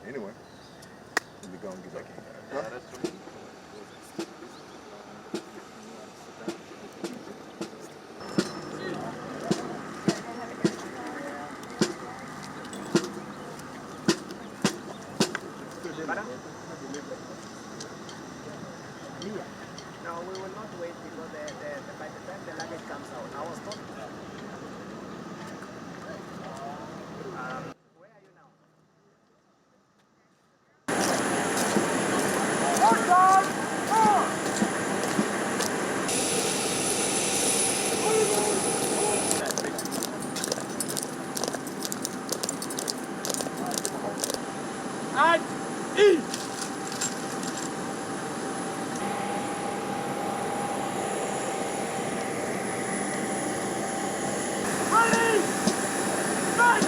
Anyway, let me go and get back in. No, we will not wait because by the time the luggage comes out, I was told. Where are you now? And eat! Ready! Fight!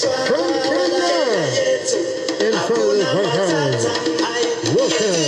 From Kenya, and from the Whitehouse, welcome.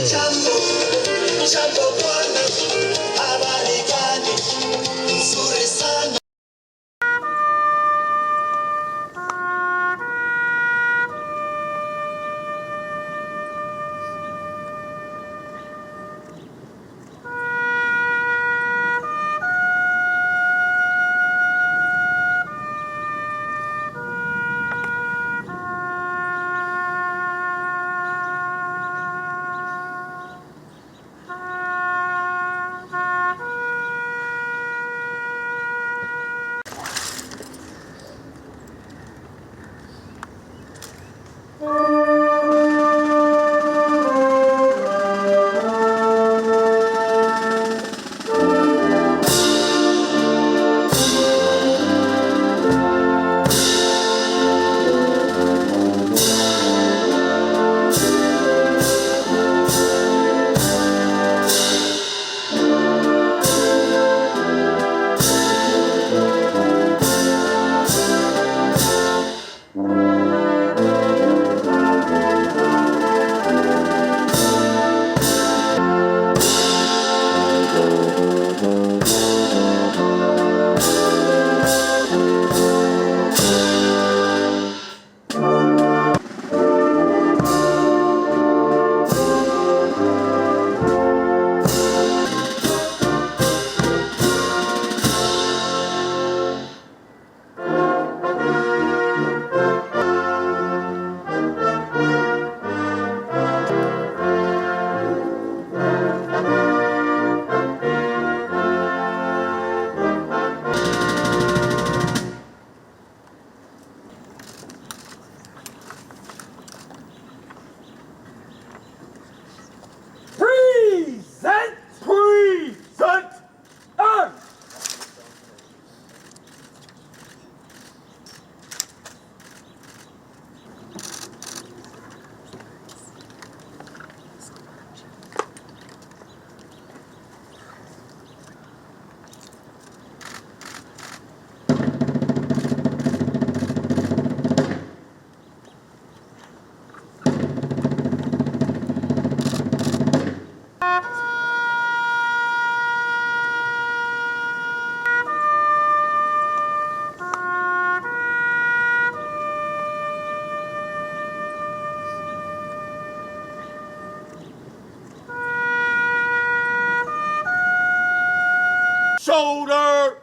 shoulder,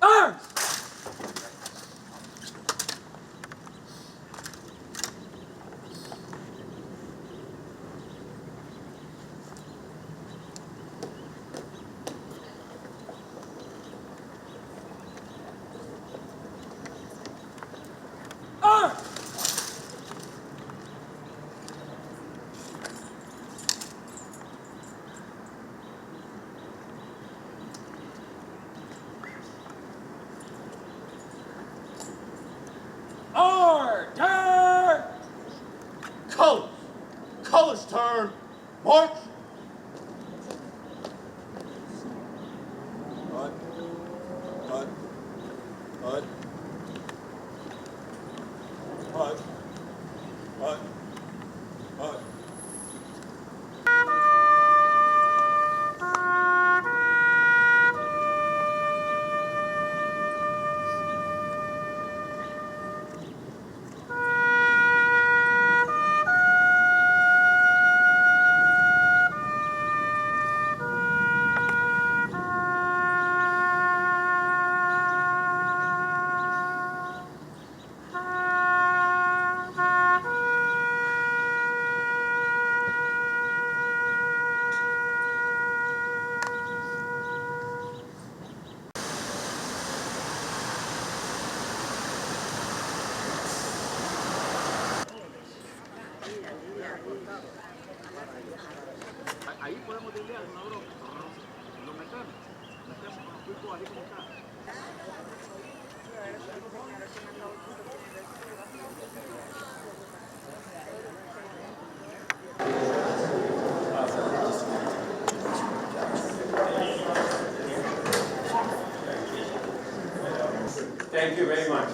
earth. Order! Colors. Colors turn. March. Hut. Hut. Hut. Hut. Hut. Hut. Ahí podemos decirle a una broma. Lo metemos con los pulpos ahí como está. Thank you very much.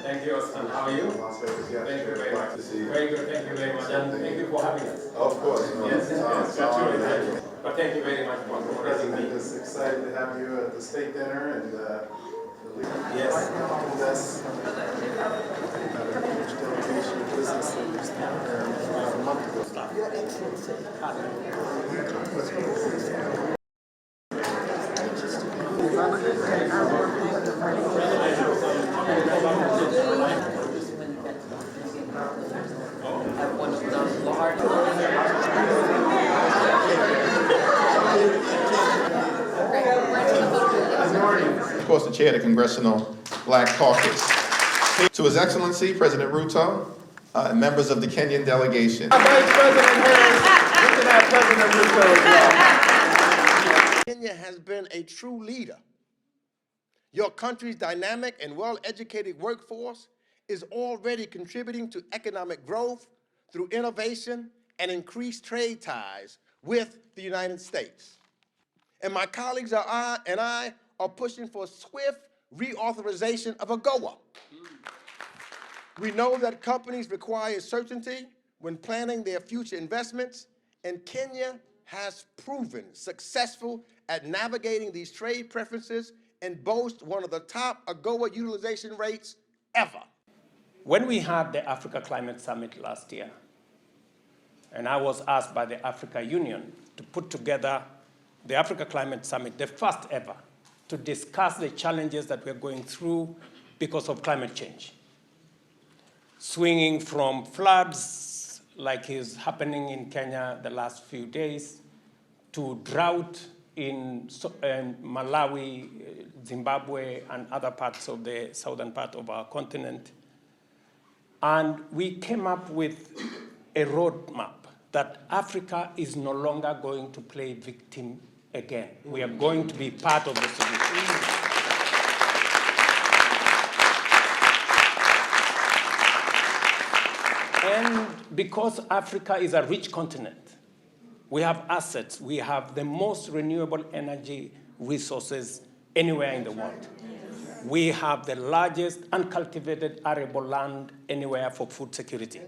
Thank you, and how are you? Thank you very much. Very good, thank you very much, and thank you for having us. Of course. Yes, absolutely. Thank you. But thank you very much for raising President me. is excited to have you at the state dinner and Yes. that's a huge delegation of business that was there about a month ago. Of course, the chair of the Congressional Black Caucus. To His Excellency, President Ruto, and members of the Kenyan delegation. Vice President Harris, look at that President Ruto as well. Kenya has been a true leader. Your country's dynamic and well-educated workforce is already contributing to economic growth through innovation and increased trade ties with the United States. And my colleagues and I are pushing for swift reauthorization of AGOA. We know that companies require certainty when planning their future investments, and Kenya has proven successful at navigating these trade preferences and boasts one of the top AGOA utilization rates ever. When we had the Africa Climate Summit last year, and I was asked by the Africa Union to put together the Africa Climate Summit, the first ever, to discuss the challenges that we're going through because of climate change. Swinging from floods, like is happening in Kenya the last few days, to drought in Malawi, Zimbabwe, and other parts of the southern part of our continent. And we came up with a roadmap that Africa is no longer going to play victim again. We are going to be part of the solution. And because Africa is a rich continent, we have assets, we have the most renewable energy resources anywhere in the world. We have the largest uncultivated arable land anywhere for food security.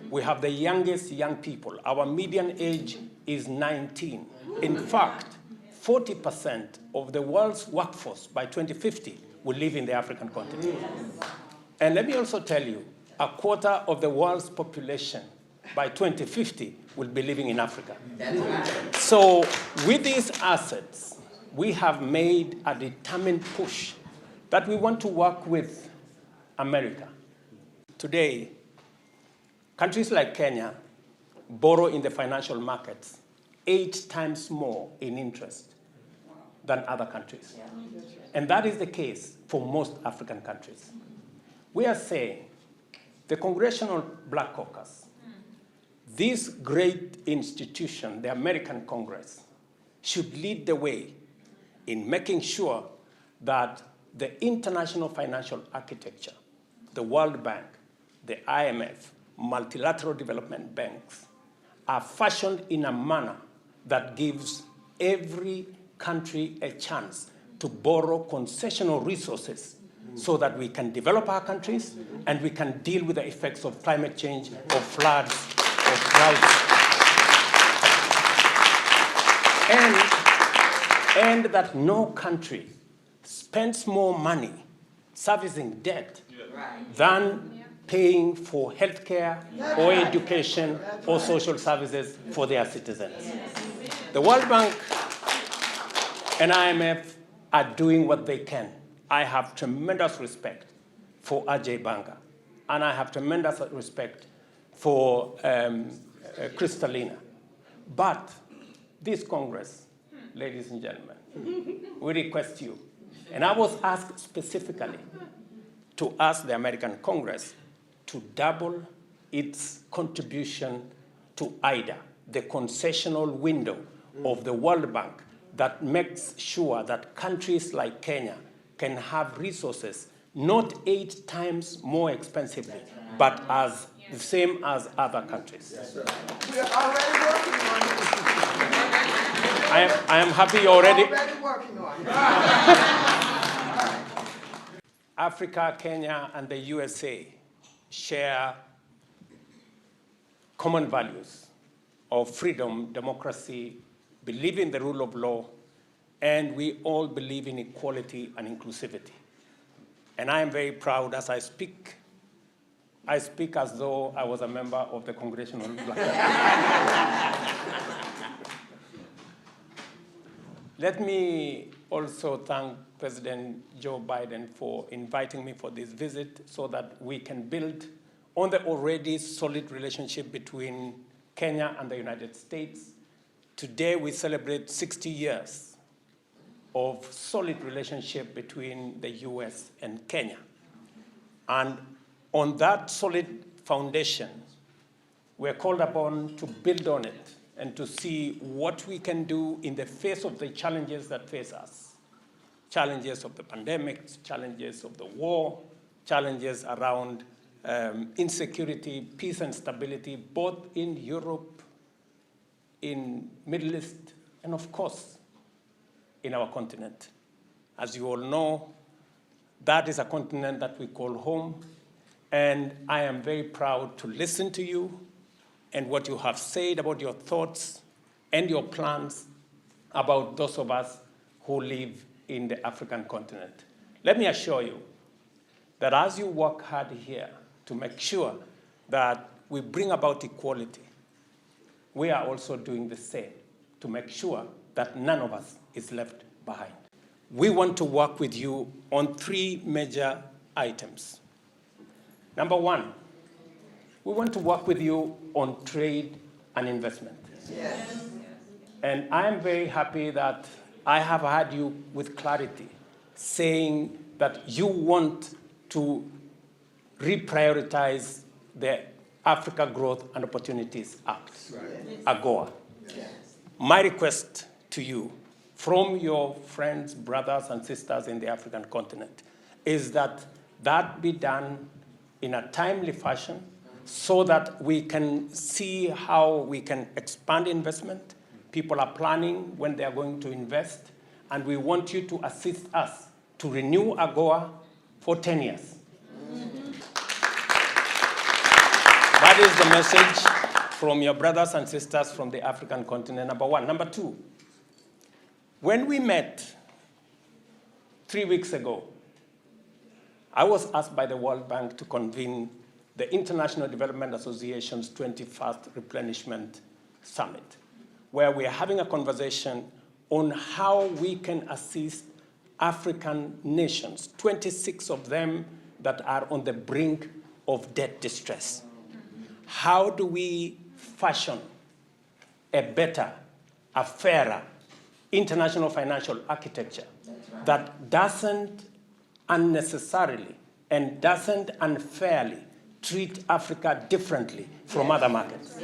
We have the youngest young people. Our median age is 19. In fact, 40% of the world's workforce by 2050 will live in the African continent. And let me also tell you, a quarter of the world's population by 2050 will be living in Africa. So with these assets, we have made a determined push that we want to work with America. Today, countries like Kenya borrow in the financial markets 8 times more in interest than other countries. And that is the case for most African countries. We are saying the Congressional Black Caucus, this great institution, the American Congress, should lead the way in making sure that the international financial architecture, the World Bank, the IMF, multilateral development banks, are fashioned in a manner that gives every country a chance to borrow concessional resources so that we can develop our countries and we can deal with the effects of climate change, of floods, of droughts. And that no country spends more money servicing debt than paying for healthcare or education or social services for their citizens. The World Bank and IMF are doing what they can. I have tremendous respect for Ajay Banga, and I have tremendous respect for Kristalina. But this Congress, ladies and gentlemen, we request you, and I was asked specifically to ask the American Congress to double its contribution to IDA, the concessional window of the World Bank that makes sure that countries like Kenya can have resources not 8 times more expensively, but as the same as other countries. We are already working on it. I am happy you're already Working on it. Africa, Kenya, and the USA share common values of freedom, democracy, believe in the rule of law, and we all believe in equality and inclusivity. And I am very proud as I speak as though I was a member of the Congressional Black Caucus. Let me also thank President Joe Biden for inviting me for this visit so that we can build on the already solid relationship between Kenya and the United States. Today we celebrate 60 years of solid relationship between the US and Kenya. And on that solid foundation, we're called upon to build on it and to see what we can do in the face of the challenges that face us. Challenges of the pandemic, challenges of the war, challenges around insecurity, peace and stability, both in Europe, in Middle East, and of course, in our continent. As you all know, that is a continent that we call home, and I am very proud to listen to you and what you have said about your thoughts and your plans about those of us who live in the African continent. Let me assure you that as you work hard here to make sure that we bring about equality, we are also doing the same to make sure that none of us is left behind. We want to work with you on 3 major items. Number 1, we want to work with you on trade and investment. Yes. And I am very happy that I have heard you with clarity saying that you want to reprioritize the Africa Growth and Opportunities Act, AGOA. Yes. My request to you from your friends, brothers, and sisters in the African continent is that that be done in a timely fashion so that we can see how we can expand investment. People are planning when they are going to invest, and we want you to assist us to renew AGOA for 10 years. That is the message from your brothers and sisters from the African continent, number 1. Number 2, when we met 3 weeks ago, I was asked by the World Bank to convene the International Development Association's 21st Replenishment Summit, where we are having a conversation on how we can assist African nations, 26 of them that are on the brink of debt distress. How do we fashion a better, a fairer international financial architecture that doesn't unnecessarily and doesn't unfairly treat Africa differently from other markets?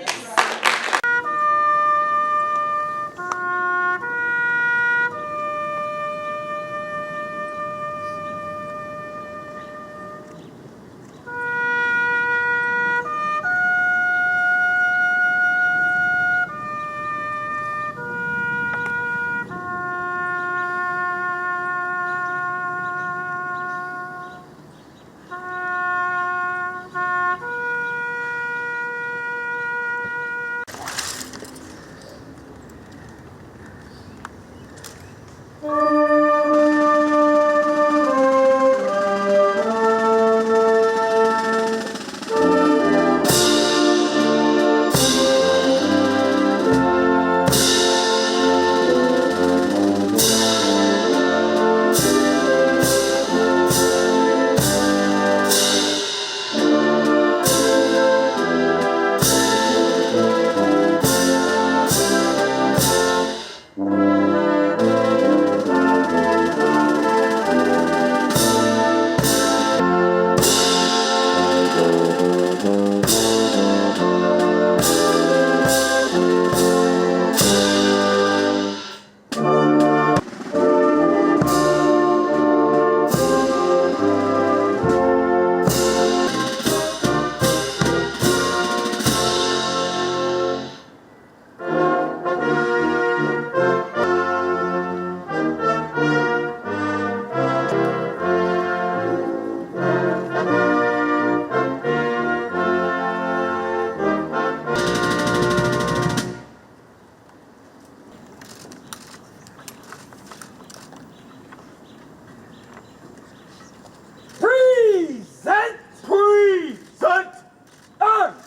Present arms!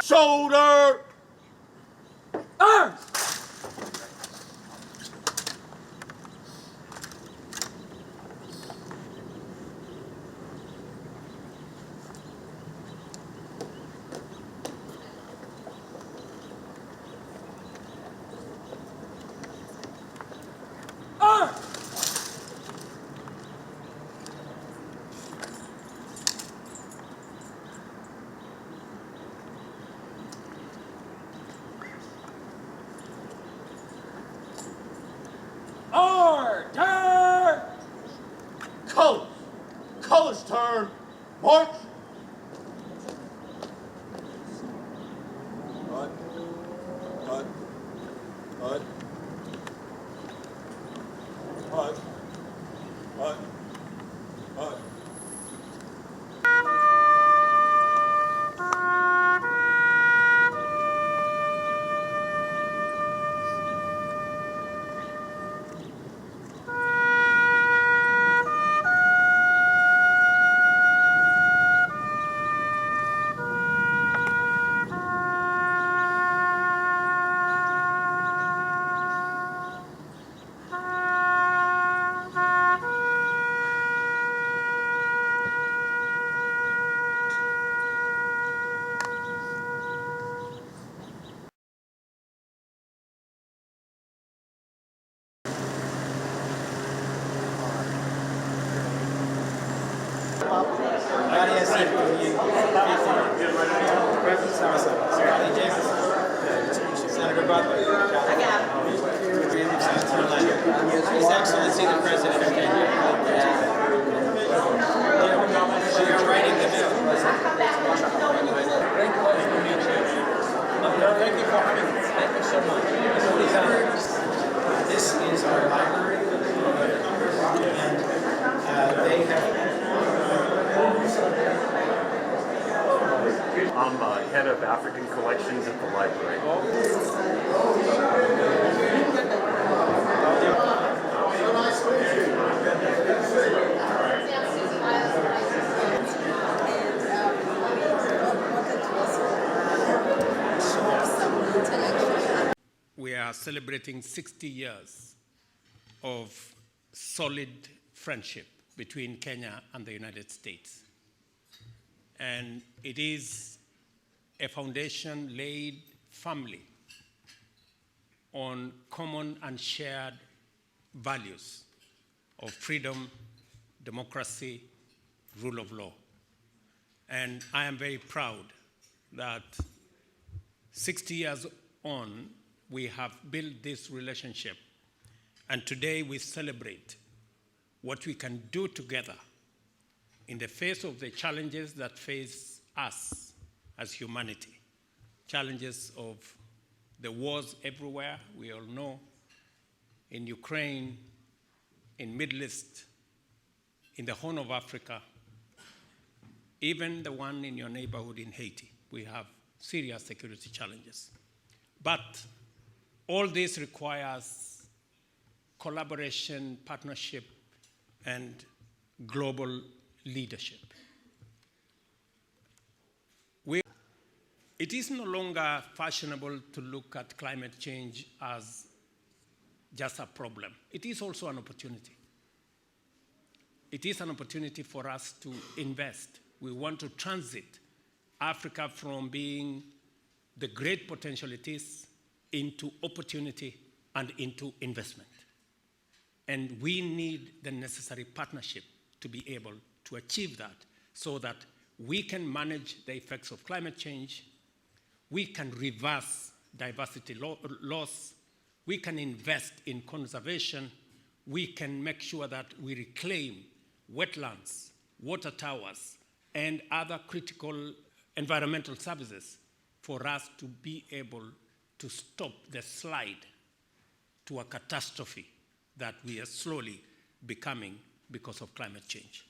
Shoulder arms! Arms! Thank you for having us. Thank you so much. This is our library, and they have. I'm head of African collections at the library. We are celebrating 60 years of solid friendship between Kenya and the United States. And it is a foundation laid firmly on common and shared values of freedom, democracy, rule of law. And I am very proud that 60 years on, we have built this relationship. And today we celebrate what we can do together in the face of the challenges that face us as humanity. Challenges of the wars everywhere, we all know, in Ukraine, in Middle East, in the Horn of Africa, even the one in your neighborhood in Haiti. We have serious security challenges. But all this requires collaboration, partnership, and global leadership. It is no longer fashionable to look at climate change as just a problem. It is also an opportunity. It is an opportunity for us to invest. We want to transit Africa from being the great potential it is into opportunity and into investment. And we need the necessary partnership to be able to achieve that so that we can manage the effects of climate change, we can reverse diversity loss, we can invest in conservation, we can make sure that we reclaim wetlands, water towers, and other critical environmental services for us to be able to stop the slide to a catastrophe that we are slowly becoming because of climate change.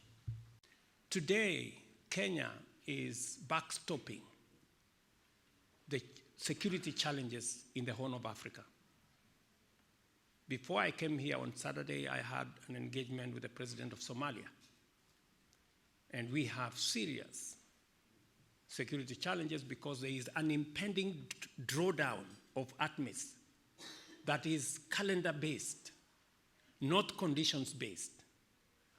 Today, Kenya is backstopping the security challenges in the Horn of Africa. Before I came here on Saturday, I had an engagement with the president of Somalia. And we have serious security challenges because there is an impending drawdown of ATMIS that is calendar-based, not conditions-based.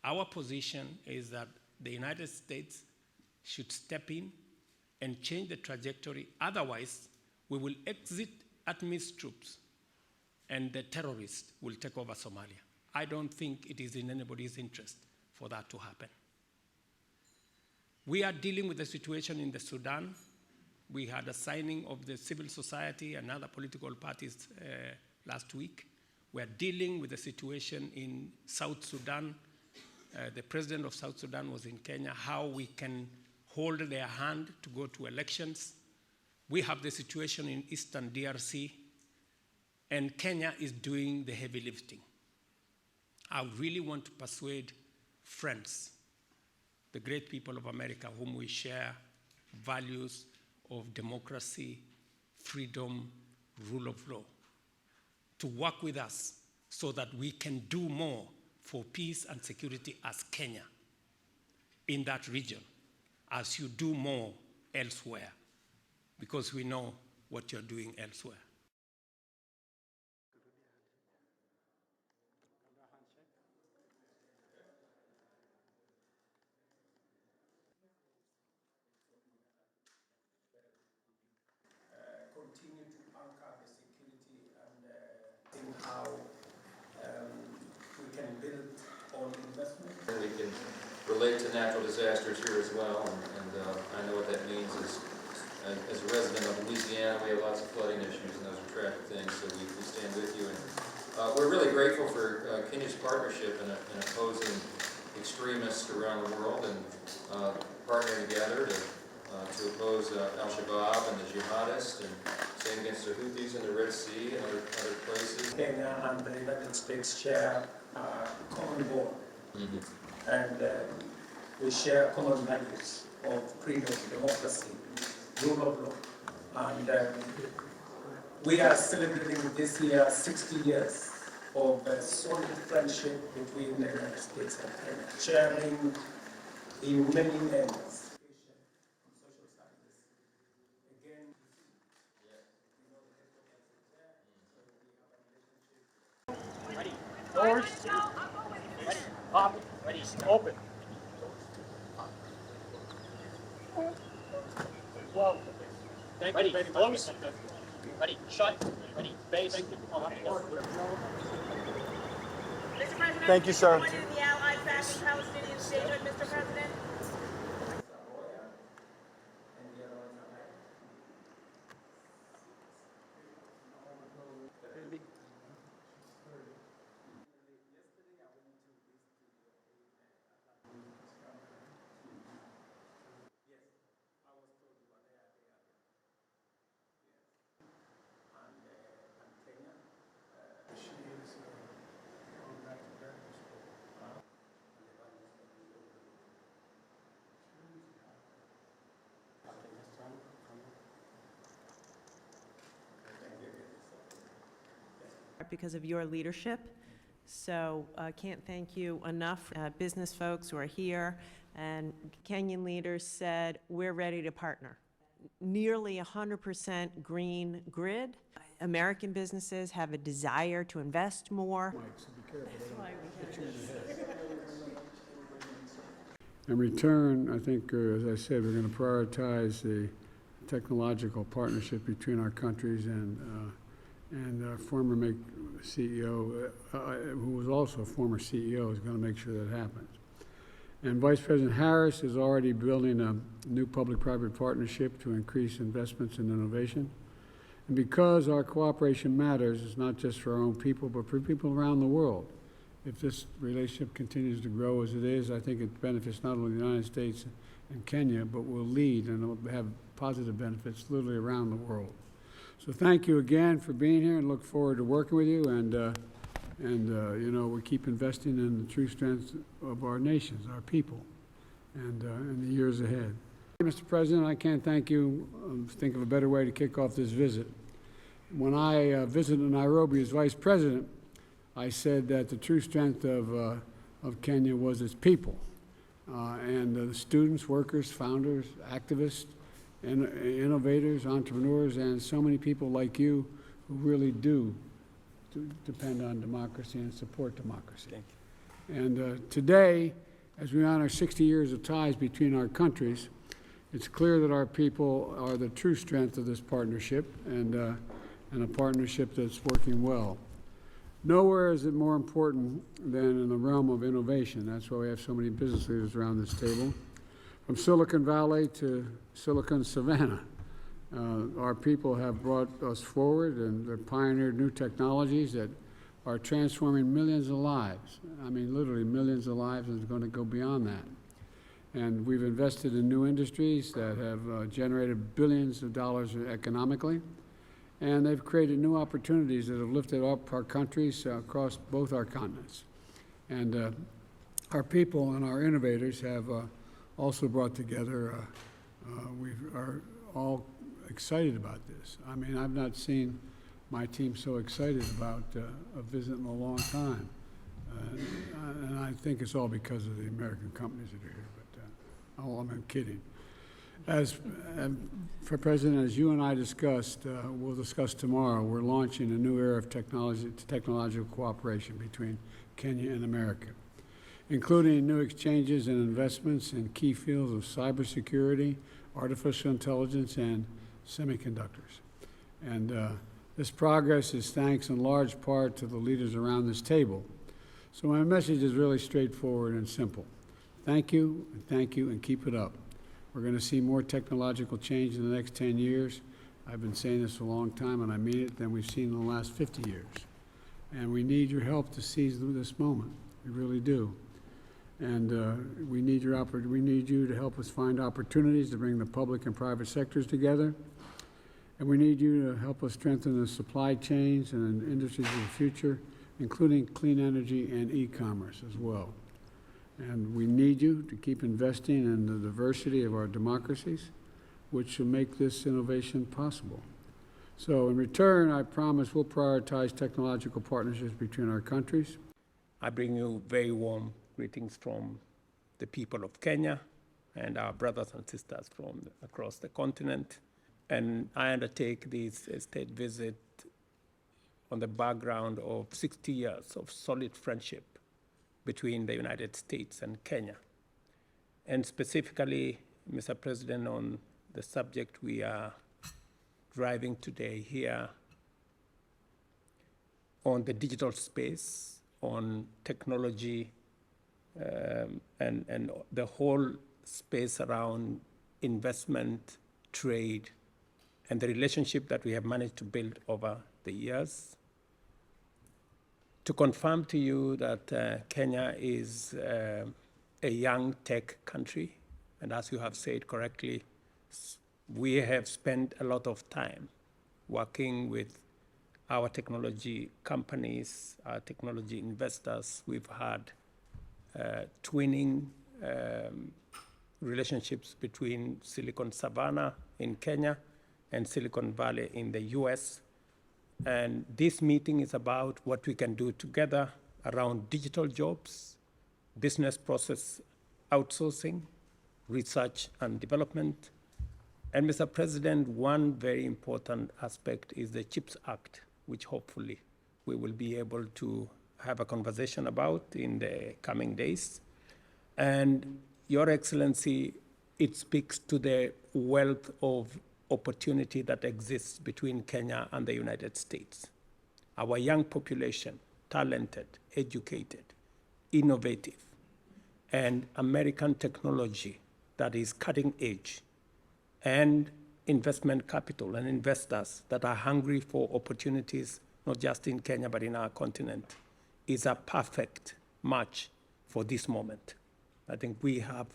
Our position is that the United States should step in and change the trajectory. Otherwise, we will exit ATMIS troops and the terrorists will take over Somalia. I don't think it is in anybody's interest for that to happen. We are dealing with the situation in the Sudan. We had a signing of the civil society and other political parties last week. We are dealing with the situation in South Sudan. The president of South Sudan was in Kenya, how we can hold their hand to go to elections. We have the situation in Eastern DRC, and Kenya is doing the heavy lifting. I really want to persuade friends, the great people of America whom we share values of democracy, freedom, rule of law, to work with us so that we can do more for peace and security as Kenya in that region, as you do more elsewhere, because we know what you're doing elsewhere. Continue to anchor the security and in how we can build on investment. We can relate to natural disasters here as well, and I know what that means is, as a resident of Louisiana, we have lots of flooding issues, and those are tragic things, so we stand with you. And we're really grateful for Kenya's partnership in opposing extremists around the world and partnering together to oppose Al-Shabaab and the jihadists. And so campaign against the Houthis in the Red Sea and other places. Kenya and the United States share common goal, and we share common values of freedom, democracy, rule of law, and we are celebrating this year 60 years of solid friendship between the United States and Kenya, sharing in many areas. Doors. Ready. Pop. Ready. Open. Well, ready. Close. Ready. Shut. Ready. Base. Mr. President, Thank you, sir. joining the Allied backing Palestinian statehood, Mr. President. Because of your leadership. So I can't thank you enough. Business folks who are here and Kenyan leaders said, we're ready to partner. Nearly 100% green grid. American businesses have a desire to invest more. That's why we have In return, I think, as I said, we're going to prioritize the technological partnership between our countries, and our former CEO, who was also a former CEO, is going to make sure that happens. And Vice President Harris is already building a new public-private partnership to increase investments in innovation. And because our cooperation matters, it's not just for our own people, but for people around the world. If this relationship continues to grow as it is, I think it benefits not only the United States and Kenya, but will lead and will have positive benefits literally around the world. So thank you again for being here, and look forward to working with you. And you know, we keep investing in the true strength of our nations, our people, and in the years ahead. Mr. President, I can't thank you. Think of a better way to kick off this visit. When I visited Nairobi as Vice President, I said that the true strength of Kenya was its people, and the students, workers, founders, activists, and innovators, entrepreneurs, and so many people like you who really do depend on democracy and support democracy. Thank you. And today, as we honor 60 years of ties between our countries, it's clear that our people are the true strength of this partnership, and a partnership that's working well. Nowhere is it more important than in the realm of innovation. That's why we have so many business leaders around this table. From Silicon Valley to Silicon Savannah, our people have brought us forward, and they've pioneered new technologies that are transforming millions of lives. I mean, literally millions of lives, and it's going to go beyond that. And we've invested in new industries that have generated billions of dollars economically, and they've created new opportunities that have lifted up our countries across both our continents. And our people and our innovators have also brought together, we are all excited about this. I mean, I've not seen my team so excited about a visit in a long time. And I think it's all because of the American companies that are here, but I'm kidding. For President, as you and I discussed, we'll discuss tomorrow, we're launching a new era of technological cooperation between Kenya and America, including new exchanges and investments in key fields of cybersecurity, artificial intelligence, and semiconductors. And this progress is thanks in large part to the leaders around this table. So my message is really straightforward and simple. Thank you, and keep it up. We're going to see more technological change in the next 10 years. I've been saying this a long time, and I mean it, than we've seen in the last 50 years. And we need your help to seize this moment. We really do. And we need you to help us find opportunities to bring the public and private sectors together. And we need you to help us strengthen the supply chains and industries of the future, including clean energy and e-commerce as well. And we need you to keep investing in the diversity of our democracies, which will make this innovation possible. So in return, I promise we'll prioritize technological partnerships between our countries. I bring you very warm greetings from the people of Kenya and our brothers and sisters from across the continent. And I undertake this state visit on the background of 60 years of solid friendship between the United States and Kenya. And specifically, Mr. President, on the subject we are driving today here on the digital space, on technology, and the whole space around investment, trade, and the relationship that we have managed to build over the years. To confirm to you that Kenya is a young tech country, and as you have said correctly, we have spent a lot of time working with our technology companies, our technology investors. We've had twinning relationships between Silicon Savannah in Kenya and Silicon Valley in the US. And this meeting is about what we can do together around digital jobs, business process outsourcing, research and development. And Mr. President, one very important aspect is the CHIPS Act, which hopefully we will be able to have a conversation about in the coming days. And Your Excellency, it speaks to the wealth of opportunity that exists between Kenya and the United States. Our young population, talented, educated, innovative, and American technology that is cutting edge, and investment capital and investors that are hungry for opportunities, not just in Kenya, but in our continent, is a perfect match for this moment. I think we have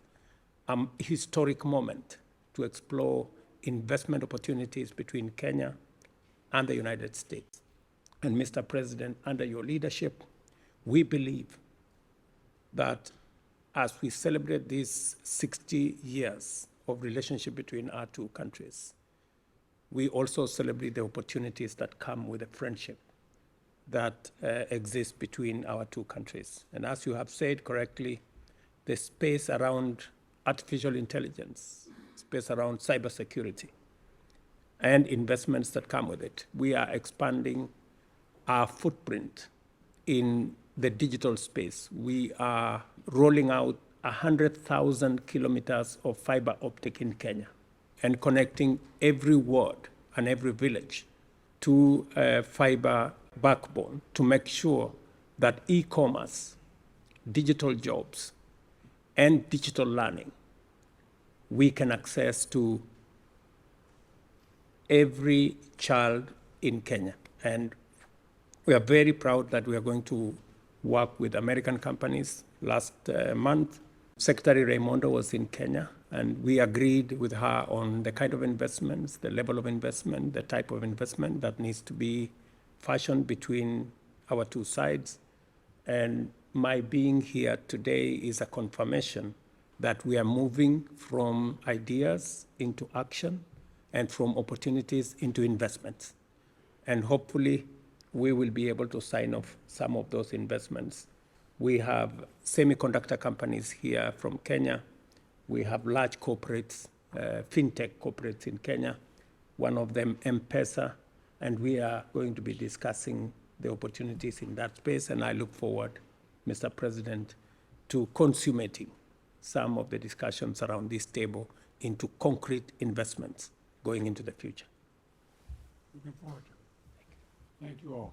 a historic moment to explore investment opportunities between Kenya and the United States. And Mr. President, under your leadership, we believe that as we celebrate these 60 years of relationship between our two countries, we also celebrate the opportunities that come with the friendship that exists between our two countries. And as you have said correctly, the space around artificial intelligence, space around cybersecurity, and investments that come with it. We are expanding our footprint in the digital space. We are rolling out 100,000 kilometers of fiber optic in Kenya and connecting every ward and every village to a fiber backbone to make sure that e-commerce, digital jobs, and digital learning we can access to every child in Kenya. And we are very proud that we are going to work with American companies. Last month, Secretary Raimondo was in Kenya, and we agreed with her on the kind of investments, the level of investment, the type of investment that needs to be fashioned between our two sides. And my being here today is a confirmation that we are moving from ideas into action and from opportunities into investments. And hopefully, we will be able to sign off some of those investments. We have semiconductor companies here from Kenya. We have large corporates, fintech corporates in Kenya, one of them M-Pesa, and we are going to be discussing the opportunities in that space, and I look forward, Mr. President, to consummating some of the discussions around this table into concrete investments going into the future. Looking forward to it. Thank you all.